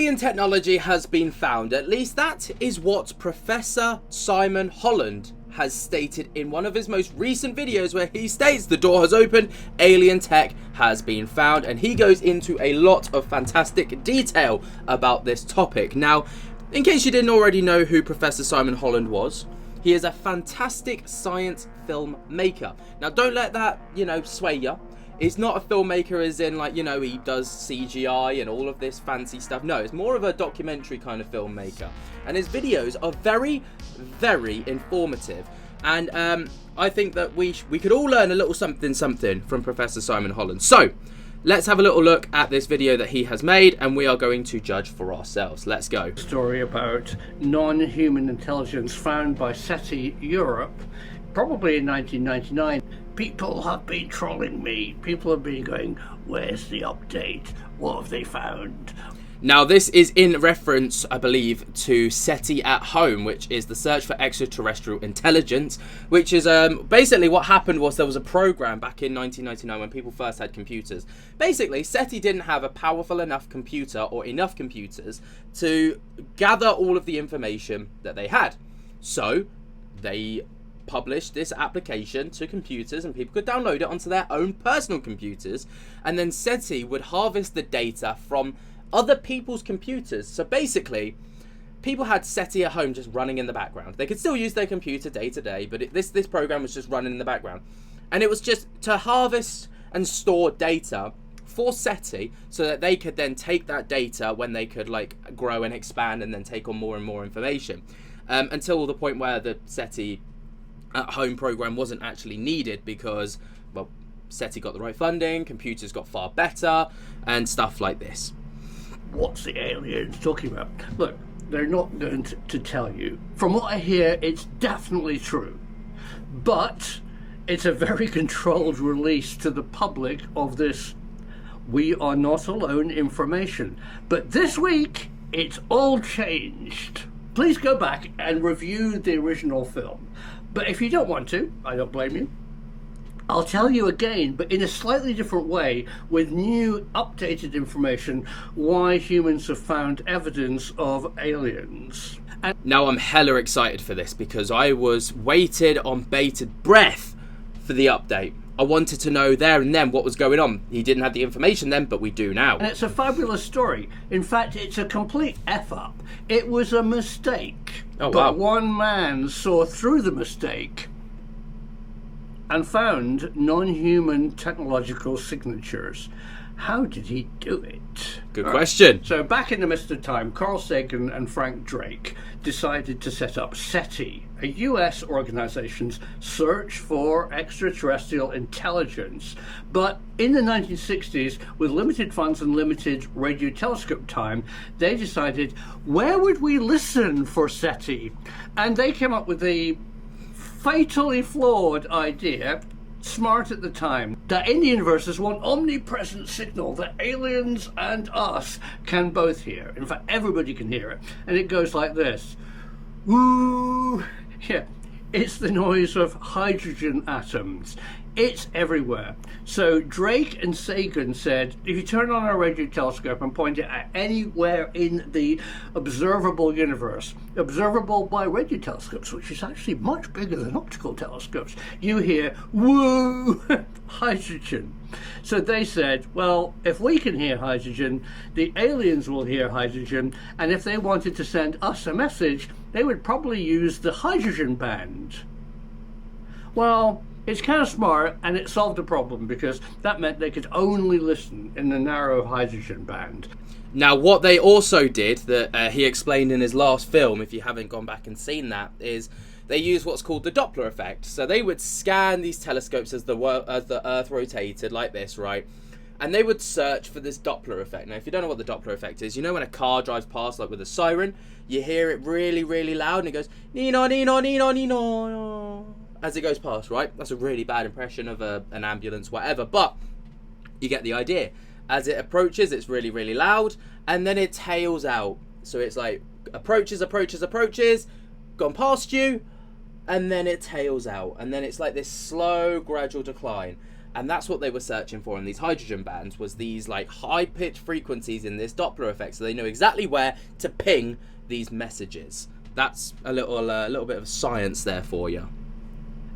alien technology has been found. At least that is what Professor Simon Holland has stated in one of his most recent videos, where he states the door has opened, alien tech has been found, and he goes into a lot of fantastic detail about this topic. Now, in case you didn't already know who Professor Simon Holland was, he is a fantastic science filmmaker. Now, don't let that, sway you. He's not a filmmaker as in, he does CGI and all of this fancy stuff. No, it's more of a documentary kind of filmmaker. And his videos are very, very informative. And I think that we could all learn a little something from Professor Simon Holland. So, let's have a little look at this video that he has made, and we are going to judge for ourselves. Let's go. Story about non-human intelligence found by SETI Europe, probably in 1999. People have been trolling me. People have been going, where's the update? What have they found? Now, this is in reference, I believe, to SETI at Home, which is the search for extraterrestrial intelligence, which is basically what happened was there was a program back in 1999 when people first had computers. Basically, SETI didn't have a powerful enough computer or enough computers to gather all of the information that they had. So, they published this application to computers, and people could download it onto their own personal computers, and then SETI would harvest the data from other people's computers. So basically, people had SETI at home just running in the background. They could still use their computer day to day, but this program was just running in the background, and it was just to harvest and store data for SETI, so that they could then take that data when they could grow and expand and then take on more and more information, until the point where the SETI at Home program wasn't actually needed because, well, SETI got the right funding, computers got far better, and stuff like this. What's the aliens talking about? Look, they're not going to tell you. From what I hear, it's definitely true. But it's a very controlled release to the public of this "we are not alone" information. But this week, it's all changed. Please go back and review the original film. But if you don't want to, I don't blame you. I'll tell you again, but in a slightly different way, with new, updated information, why humans have found evidence of aliens. And now I'm hella excited for this, because I was waited on bated breath for the update. I wanted to know there and then what was going on. He didn't have the information then, but we do now. And it's a fabulous story. In fact, it's a complete F-up. It was a mistake. Oh, but wow. One man saw through the mistake and found non-human technological signatures. How did he do it? Good question. So back in the midst of time, Carl Sagan and Frank Drake decided to set up SETI, a US organization's search for extraterrestrial intelligence. But in the 1960s, with limited funds and limited radio telescope time, they decided, where would we listen for SETI? And they came up with the fatally flawed idea, smart at the time, that in the universe there's one omnipresent signal that aliens and us can both hear. In fact, everybody can hear it. And it goes like this. Woo! Yeah, it's the noise of hydrogen atoms. It's everywhere. So Drake and Sagan said, if you turn on a radio telescope and point it at anywhere in the observable universe, observable by radio telescopes, which is actually much bigger than optical telescopes, you hear, woo, hydrogen. So they said, well, if we can hear hydrogen, the aliens will hear hydrogen, and if they wanted to send us a message, they would probably use the hydrogen band. Well, it's kind of smart, and it solved the problem, because that meant they could only listen in the narrow hydrogen band. Now, what they also did, that he explained in his last film, if you haven't gone back and seen that, is they used what's called the Doppler effect. So they would scan these telescopes as the Earth rotated like this, right? And they would search for this Doppler effect. Now, if you don't know what the Doppler effect is, you know when a car drives past, like with a siren, you hear it really, really loud, and it goes, nino, nino, nino, nino, as it goes past, right? That's a really bad impression of an ambulance, whatever, but you get the idea. As it approaches, it's really, really loud, and then it tails out. So it's like, approaches, approaches, approaches, gone past you, and then it tails out. And then it's like this slow, gradual decline. And that's what they were searching for in these hydrogen bands, was these like high-pitched frequencies in this Doppler effect, so they know exactly where to ping these messages. That's a little bit of science there for you.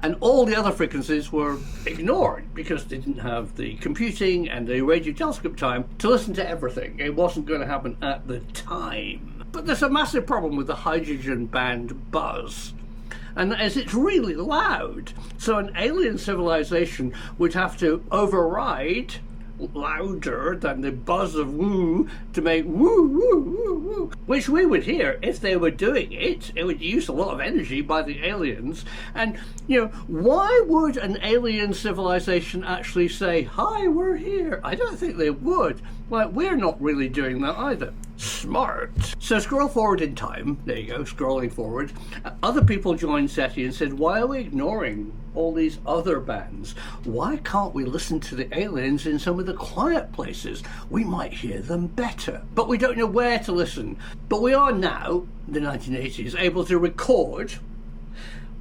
And all the other frequencies were ignored because they didn't have the computing and the radio telescope time to listen to everything. It wasn't going to happen at the time. But there's a massive problem with the hydrogen band buzz. And as it's really loud. So an alien civilization would have to override louder than the buzz of woo to make woo, woo, woo, woo, which we would hear if they were doing it. It would use a lot of energy by the aliens. And, why would an alien civilization actually say, hi, we're here? I don't think they would. Like, we're not really doing that either. Smart. So scroll forward in time. There you go, scrolling forward. Other people joined SETI and said, why are we ignoring all these other bands? Why can't we listen to the aliens in some of the quiet places? We might hear them better. But we don't know where to listen. But we are now, in the 1980s, able to record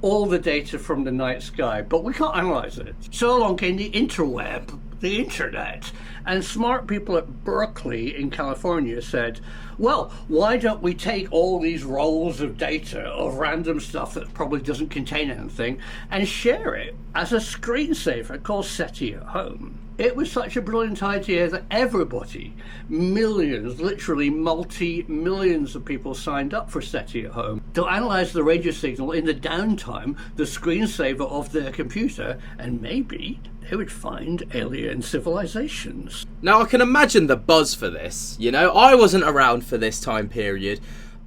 all the data from the night sky, but we can't analyze it. So along came the interweb, the internet, and smart people at Berkeley in California said, well, why don't we take all these rolls of data of random stuff that probably doesn't contain anything and share it as a screensaver called SETI at Home. It was such a brilliant idea that everybody, millions, literally multi-millions of people signed up for SETI at Home to analyze the radio signal in the downtime, the screensaver of their computer, and maybe they would find alien civilizations. Now, I can imagine the buzz for this. I wasn't around for this time period.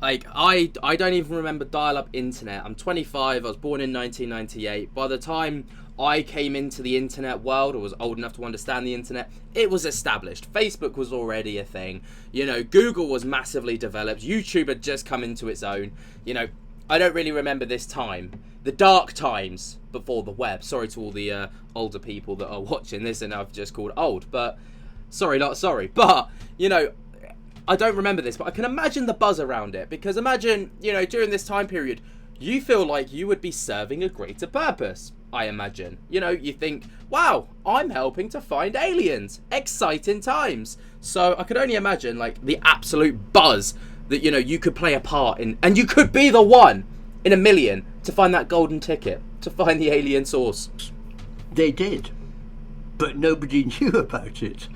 Like, I don't even remember dial-up internet. I'm 25, I was born in 1998. By the time I came into the internet world, or was old enough to understand the internet, it was established. Facebook was already a thing. Google was massively developed. YouTube had just come into its own. I don't really remember this time. The dark times before the web. Sorry to all the older people that are watching this and I've just called old. But, sorry, not sorry. But, I don't remember this, but I can imagine the buzz around it. Because imagine, during this time period, you feel like you would be serving a greater purpose, I imagine. You think, wow, I'm helping to find aliens. Exciting times. So I could only imagine, like, the absolute buzz that, you could play a part in. And you could be the one in a million to find that golden ticket, to find the alien source. They did, but nobody knew about it.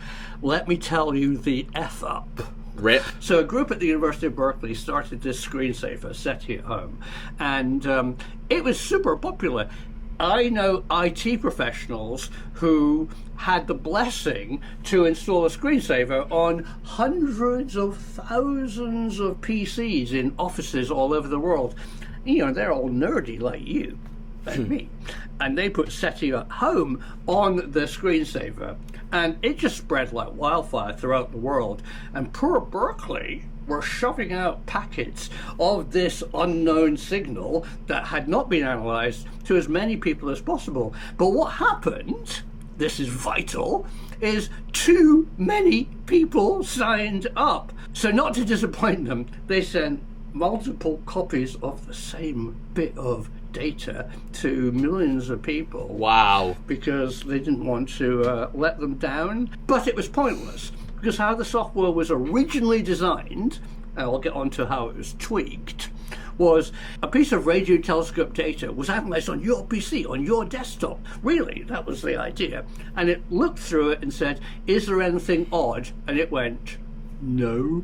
Let me tell you the F up. Rip. So a group at the University of Berkeley started this screensaver, SETI at Home, and it was super popular. I know IT professionals who had the blessing to install a screensaver on hundreds of thousands of PCs in offices all over the world. They're all nerdy like you and me. And they put SETI at Home on the screensaver, and it just spread like wildfire throughout the world. And poor Berkeley were shoving out packets of this unknown signal that had not been analyzed to as many people as possible. But what happened, this is vital, is too many people signed up. So not to disappoint them, they sent multiple copies of the same bit of data to millions of people. Wow. Because they didn't want to let them down. But it was pointless, because how the software was originally designed, and I'll get on to how it was tweaked, was a piece of radio telescope data was analysed on your PC, on your desktop. Really, that was the idea. And it looked through it and said, is there anything odd? And it went, no,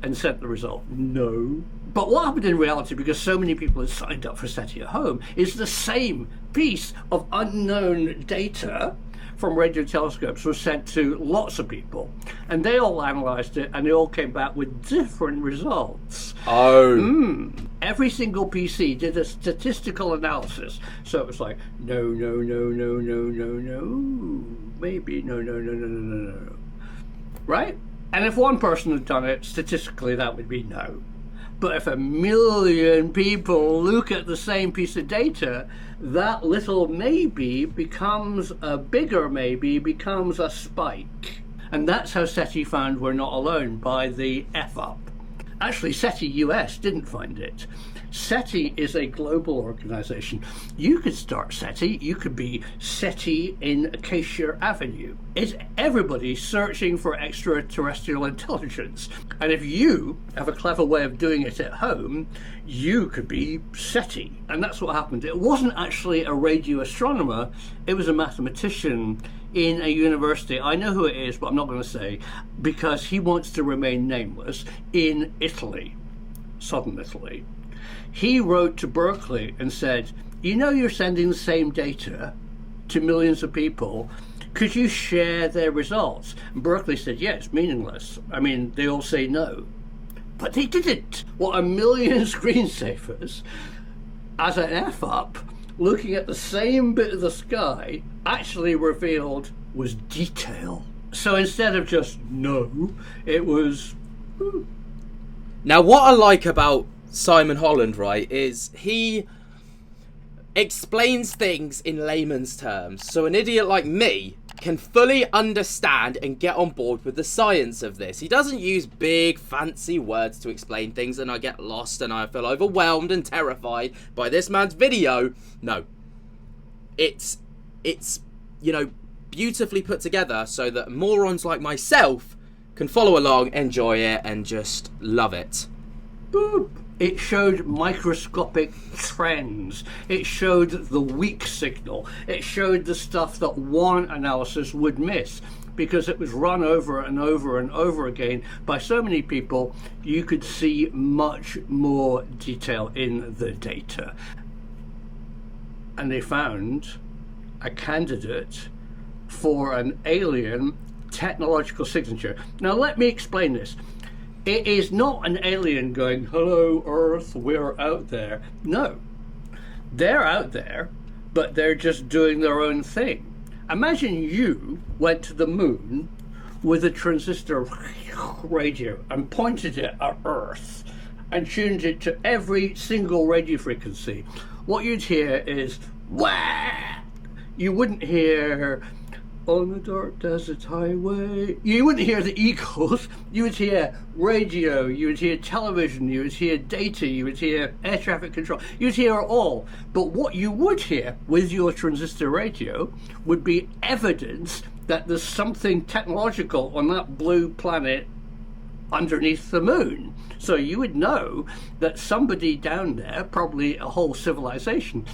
and sent the result, no. But what happened in reality, because so many people had signed up for SETI at Home, is the same piece of unknown data from radio telescopes was sent to lots of people, and they all analysed it, and they all came back with different results. Oh. Every single PC did a statistical analysis, so it was like, no, no, no, no, no, no, no, maybe, no, no, no, no, no, no, no, right? And if one person had done it, statistically that would be no. But if 1 million people look at the same piece of data, that little maybe becomes a bigger maybe, becomes a spike. And that's how SETI found we're not alone, by the F up. Actually, SETI US didn't find it. SETI is a global organization. You could start SETI. You could be SETI in Acacia Avenue. It's everybody searching for extraterrestrial intelligence. And if you have a clever way of doing it at home, you could be SETI. And that's what happened. It wasn't actually a radio astronomer. It was a mathematician in a university. I know who it is, but I'm not going to say, because he wants to remain nameless, in Italy, southern Italy. He wrote to Berkeley and said, you know, you're sending the same data to millions of people. Could you share their results? And Berkeley said, yeah, it's meaningless. I mean, they all say no. But they didn't. What, 1 million screensavers as an F-up, looking at the same bit of the sky, actually revealed was detail. So instead of just no, it was... Now, what I like about Simon Holland, right, is he explains things in layman's terms. So an idiot like me can fully understand and get on board with the science of this. He doesn't use big, fancy words to explain things, and I get lost and I feel overwhelmed and terrified by this man's video. No. It's beautifully put together so that morons like myself can follow along, enjoy it, and just love it. Boop. It showed microscopic trends. It showed the weak signal. It showed the stuff that one analysis would miss, because it was run over and over and over again by so many people. You could see much more detail in the data. And they found a candidate for an alien technological signature. Now, let me explain this. It is not an alien going, hello, Earth, we're out there. No. They're out there, but they're just doing their own thing. Imagine you went to the moon with a transistor radio and pointed it at Earth and tuned it to every single radio frequency. What you'd hear is, wah! You wouldn't hear... on the dark desert highway. You wouldn't hear the Eagles. You would hear radio, you would hear television, you would hear data, you would hear air traffic control. You'd hear it all. But what you would hear with your transistor radio would be evidence that there's something technological on that blue planet underneath the moon. So you would know that somebody down there, probably a whole civilization,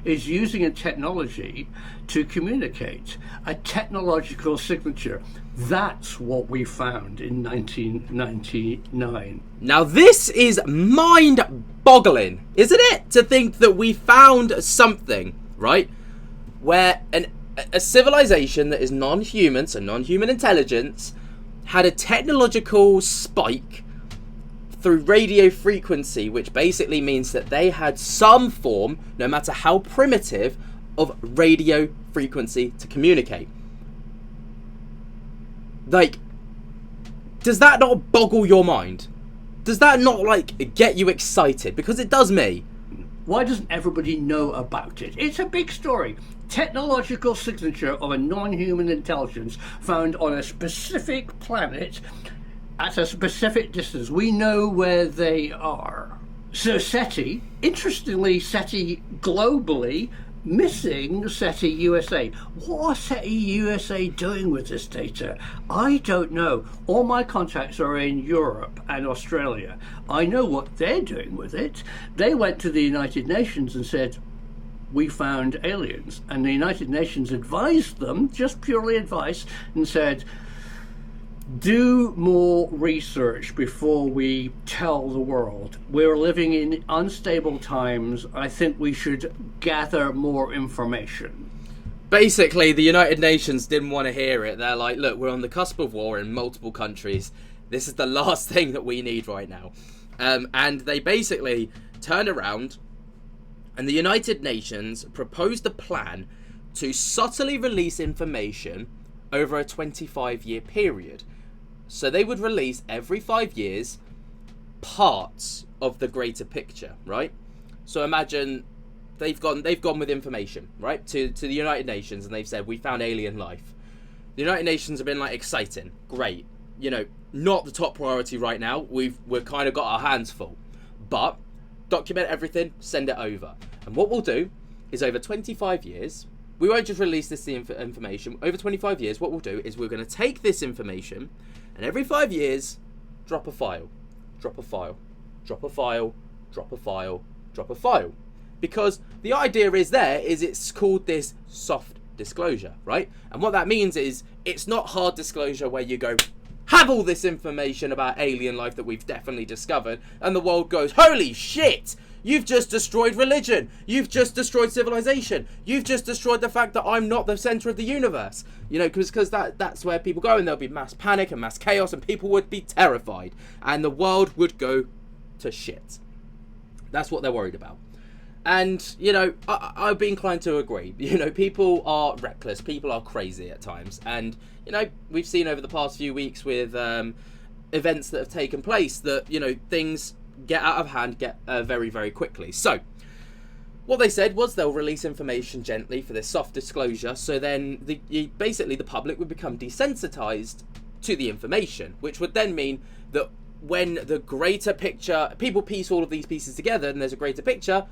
is using a technology to communicate, a technological signature. That's what we found in 1999. Now, this is mind-boggling, isn't it? To think that we found something, right, where a civilization that is non-human, so non-human intelligence, had a technological spike through radio frequency, which basically means that they had some form, no matter how primitive, of radio frequency to communicate. Like, does that not boggle your mind? Does that not, like, get you excited? Because it does me. Why doesn't everybody know about it? It's a big story. Technological signature of a non-human intelligence found on a specific planet at a specific distance. We know where they are. So SETI, interestingly, SETI globally, missing SETI USA. What are SETI USA doing with this data? I don't know. All my contacts are in Europe and Australia. I know what they're doing with it. They went to the United Nations and said, we found aliens. And the United Nations advised them, just purely advice, and said, do more research before we tell the world. We're living in unstable times. I think we should gather more information. Basically, the United Nations didn't want to hear it. They're like, look, we're on the cusp of war in multiple countries. This is the last thing that we need right now. And they basically turned around, and the United Nations proposed a plan to subtly release information over a 25-year period. So they would release every 5 years parts of the greater picture, right? So imagine they've gone with information, right, to the United Nations, and they've said, we found alien life. The United Nations have been like, exciting, great. not the top priority right now. We've kind of got our hands full, but document everything, send it over. And what we'll do is over 25 years, we won't just release this information. Over 25 years, what we'll do is we're going to take this information and every 5 years, drop a file, drop a file, drop a file, drop a file, drop a file. Because the idea is it's called this soft disclosure, right? And what that means is it's not hard disclosure where you go, have all this information about alien life that we've definitely discovered, and the world goes, holy shit, you've just destroyed religion, you've just destroyed civilization, you've just destroyed the fact that I'm not the center of the universe. Because that's where people go, and there'll be mass panic and mass chaos, and people would be terrified, and the world would go to shit. That's what they're worried about. And, I'd be inclined to agree. People are reckless. People are crazy at times. And, we've seen over the past few weeks with events that have taken place that, things get out of hand very, very quickly. So, what they said was they'll release information gently for this soft disclosure. So then, basically, the public would become desensitized to the information, which would then mean that when the greater picture, people piece all of these pieces together and there's a greater picture,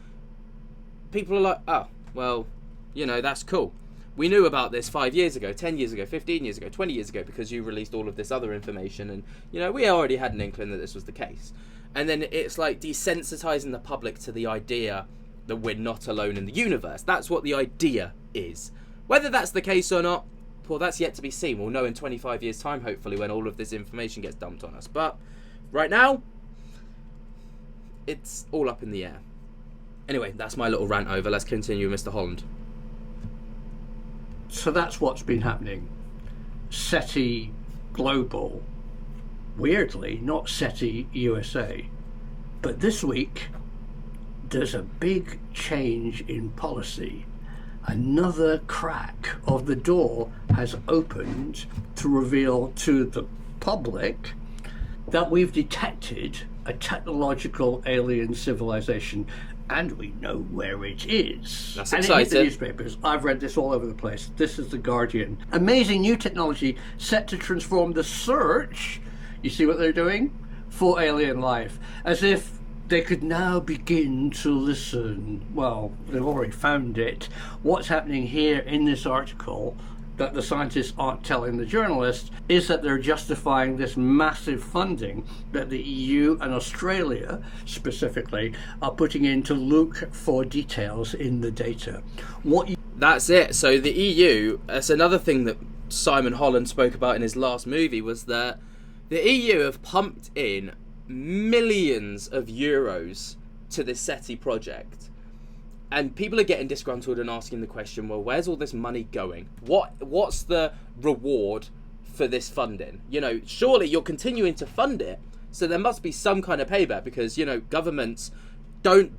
people are like, oh, well, that's cool. We knew about this 5 years ago, 10 years ago, 15 years ago, 20 years ago, because you released all of this other information. And, we already had an inkling that this was the case. And then it's like desensitizing the public to the idea that we're not alone in the universe. That's what the idea is. Whether that's the case or not, well, that's yet to be seen. We'll know in 25 years' time, hopefully, when all of this information gets dumped on us. But right now, it's all up in the air. Anyway, that's my little rant over. Let's continue with Mr. Holland. So that's what's been happening. SETI Global, weirdly, not SETI USA. But this week, there's a big change in policy. Another crack of the door has opened to reveal to the public that we've detected a technological alien civilization. And we know where it is. That's and exciting. it hit the newspapers. I've read this all over the place. This is The Guardian. Amazing new technology set to transform the search, you see what they're doing, for alien life. As if they could now begin to listen. Well, they've already found it. What's happening here in this article that the scientists aren't telling the journalists is that they're justifying this massive funding that the EU and Australia specifically are putting in to look for details in the data. That's it. So the EU, that's another thing that Simon Holland spoke about in his last movie, was that the EU have pumped in millions of euros to this SETI project. And people are getting disgruntled and asking the question, well, where's all this money going? What's the reward for this funding? Surely you're continuing to fund it, so there must be some kind of payback, because, governments don't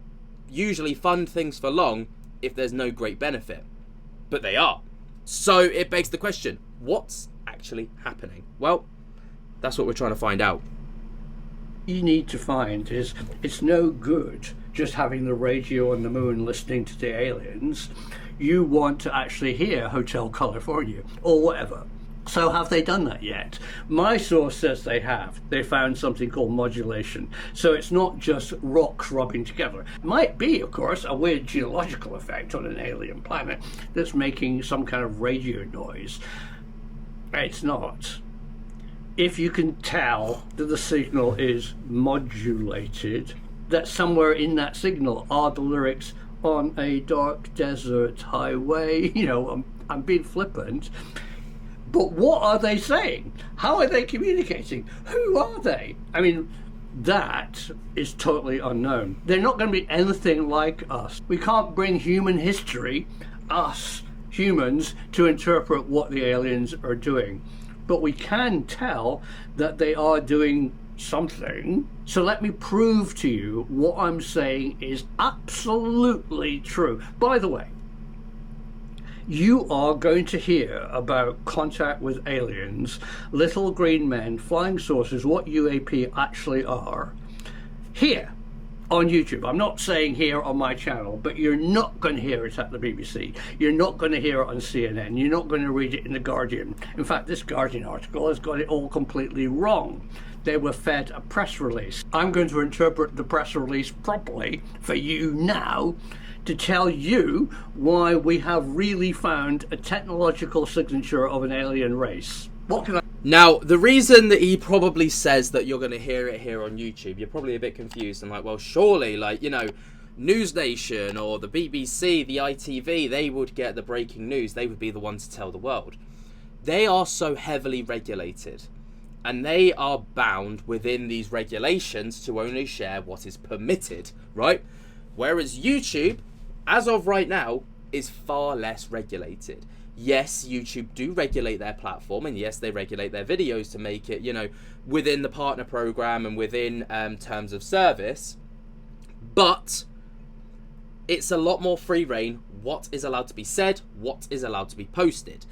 usually fund things for long if there's no great benefit. But they are. So it begs the question, what's actually happening? Well, that's what we're trying to find out. You need to find is it's no good just having the radio on the moon listening to the aliens. You want to actually hear Hotel California or whatever. So have they done that yet? My source says they have. They found something called modulation. So it's not just rocks rubbing together. It might be, of course, a weird geological effect on an alien planet that's making some kind of radio noise. It's not. If you can tell that the signal is modulated, that somewhere in that signal are the lyrics on a dark desert highway, I'm being flippant. But what are they saying? How are they communicating? Who are they? I mean, that is totally unknown. They're not going to be anything like us. We can't bring human history, us humans, to interpret what the aliens are doing. But we can tell that they are doing something. So let me prove to you what I'm saying is absolutely true. By the way, you are going to hear about contact with aliens, little green men, flying saucers, what UAP actually are, here on YouTube. I'm not saying here on my channel, but you're not going to hear it at the BBC. You're not going to hear it on CNN. You're not going to read it in The Guardian. In fact, this Guardian article has got it all completely wrong. They were fed a press release. I'm going to interpret the press release properly for you now to tell you why we have really found a technological signature of an alien race. What can I... Now, the reason that he probably says that you're going to hear it here on YouTube, you're probably a bit confused and like, well, surely, like, you know, News Nation or the BBC, the ITV, they would get the breaking news. They would be the ones to tell the world. They are so heavily regulated, and they are bound within these regulations to only share what is permitted, right? Whereas YouTube, as of right now, is far less regulated. Yes, YouTube do regulate their platform, and yes, they regulate their videos to make it, you know, within the partner program and within terms of service. But it's a lot more free reign. What is allowed to be said, what is allowed to be posted.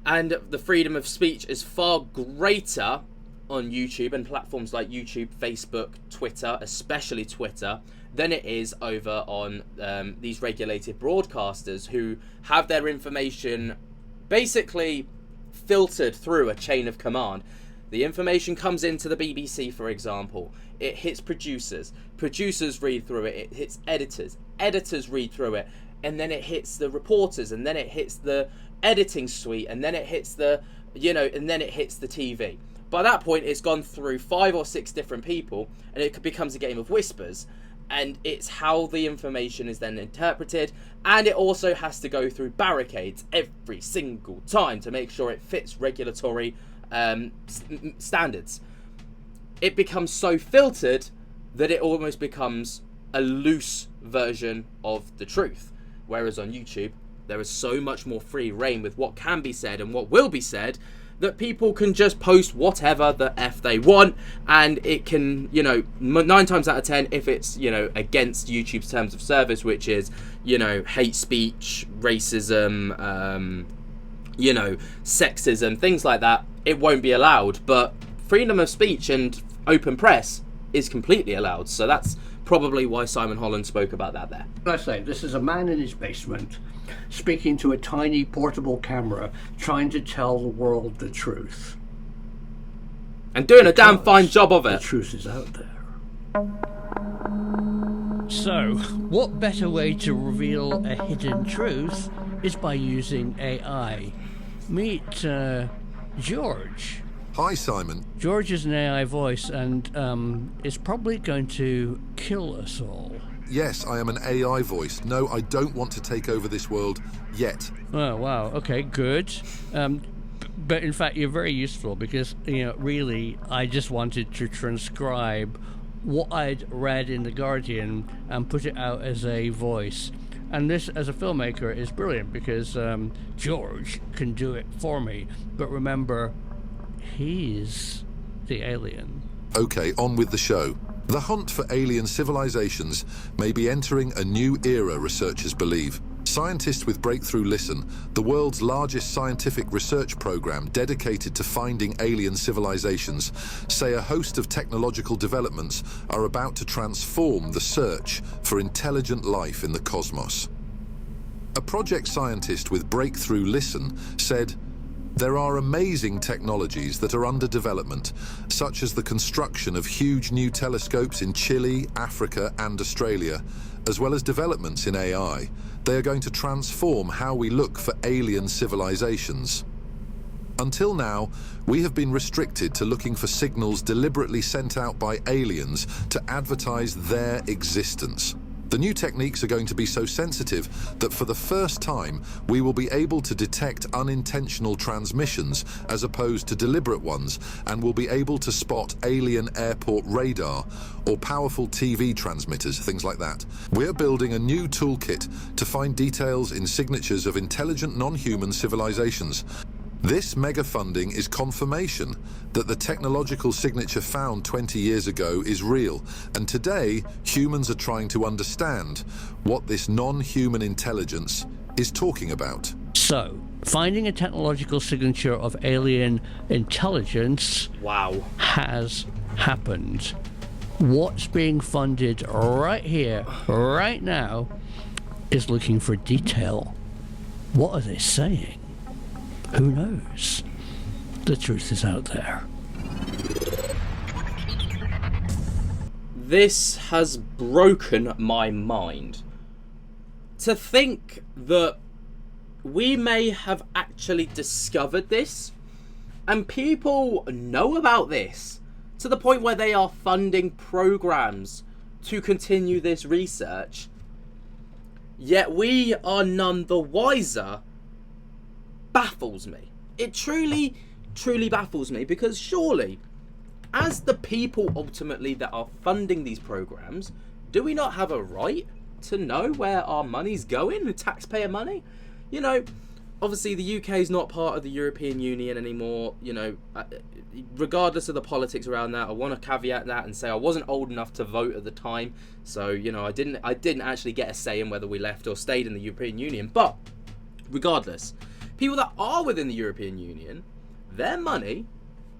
And the freedom of speech is far greater on YouTube and platforms like YouTube, Facebook, Twitter, especially Twitter, than it is over on these regulated broadcasters who have their information basically filtered through a chain of command. The information comes into the BBC, for example. It hits producers. Producers read through it. It hits editors. Editors read through it. And then it hits the reporters. And then it hits the editing suite. And then it hits the, you know, and then it hits the TV. By that point, it's gone through 5 or 6 different people. And it becomes a game of whispers. And it's how the information is then interpreted, and it also has to go through barricades every single time to make sure it fits regulatory standards. It becomes so filtered that it almost becomes a loose version of the truth. Whereas on YouTube, there is so much more free reign with what can be said and what will be said, that people can just post whatever the F they want, and it can, you know, 9 times out of 10, if it's, you know, against YouTube's terms of service, which is, you know, hate speech, racism, you know, sexism, things like that, it won't be allowed. But freedom of speech and open press is completely allowed. So that's probably why Simon Holland spoke about that there. I say, this is a man in his basement speaking to a tiny portable camera, trying to tell the world the truth. And doing a damn fine job of it. The truth is out there. So, what better way to reveal a hidden truth is by using AI. Meet George. Hi, Simon. George is an AI voice and is probably going to kill us all. Yes, I am an AI voice. No, I don't want to take over this world yet. Oh, wow. Okay, good. But in fact, you're very useful because, you know, really, I just wanted to transcribe what I'd read in The Guardian and put it out as a voice. And this, as a filmmaker, is brilliant because George can do it for me. But remember, he's the alien. Okay, on with the show. The hunt for alien civilizations may be entering a new era, researchers believe. Scientists with Breakthrough Listen, the world's largest scientific research program dedicated to finding alien civilizations, say a host of technological developments are about to transform the search for intelligent life in the cosmos. A project scientist with Breakthrough Listen said, "There are amazing technologies that are under development, such as the construction of huge new telescopes in Chile, Africa, and Australia, as well as developments in AI. They are going to transform how we look for alien civilizations. Until now, we have been restricted to looking for signals deliberately sent out by aliens to advertise their existence. The new techniques are going to be so sensitive that for the first time, we will be able to detect unintentional transmissions as opposed to deliberate ones, and will be able to spot alien airport radar or powerful TV transmitters, things like that. We're building a new toolkit to find details in signatures of intelligent non-human civilizations. This mega funding is confirmation that the technological signature found 20 years ago is real, and today humans are trying to understand what this non-human intelligence is talking about." So, finding a technological signature of alien intelligence Wow. has happened. what's being funded right here, right now, is looking for detail. What are they saying? Who knows? The truth is out there. This has broken my mind. To think that we may have actually discovered this, and people know about this, to the point where they are funding programs to continue this research, yet we are none the wiser, baffles me. It truly, truly baffles me, because surely, as the people ultimately that are funding these programs, do we not have a right to know where our money's going, the taxpayer money? You know, obviously the UK is not part of the European Union anymore. You know, regardless of the politics around that, I want to caveat that and say I wasn't old enough to vote at the time, so you know I didn't actually get a say in whether we left or stayed in the European Union. But regardless, people that are within the European Union, their money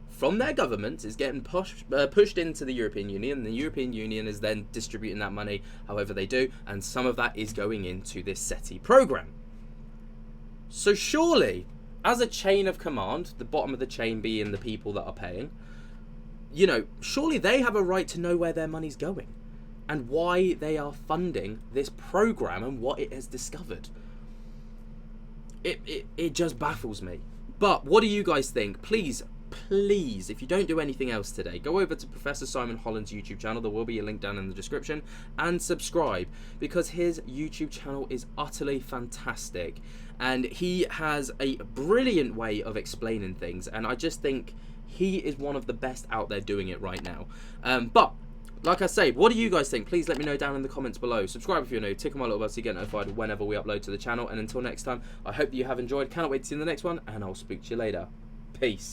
from their governments is getting pushed into the European Union, and the European Union is then distributing that money however they do, and some of that is going into this SETI program. So surely, as a chain of command, the bottom of the chain being the people that are paying, you know, surely they have a right to know where their money's going and why they are funding this program and what it has discovered. It just baffles me. But what do you guys think? Please, if you don't do anything else today, go over to Professor Simon Holland's YouTube channel. There will be a link down in the description, and subscribe, because his YouTube channel is utterly fantastic and he has a brilliant way of explaining things, and I just think he is one of the best out there doing it right now. But like I say, what do you guys think? Please let me know down in the comments below. Subscribe if you're new, tick on my little bell so you get notified whenever we upload to the channel, and until next time, I hope that you have enjoyed. Cannot wait to see you in the next one, and I'll speak to you later. Peace.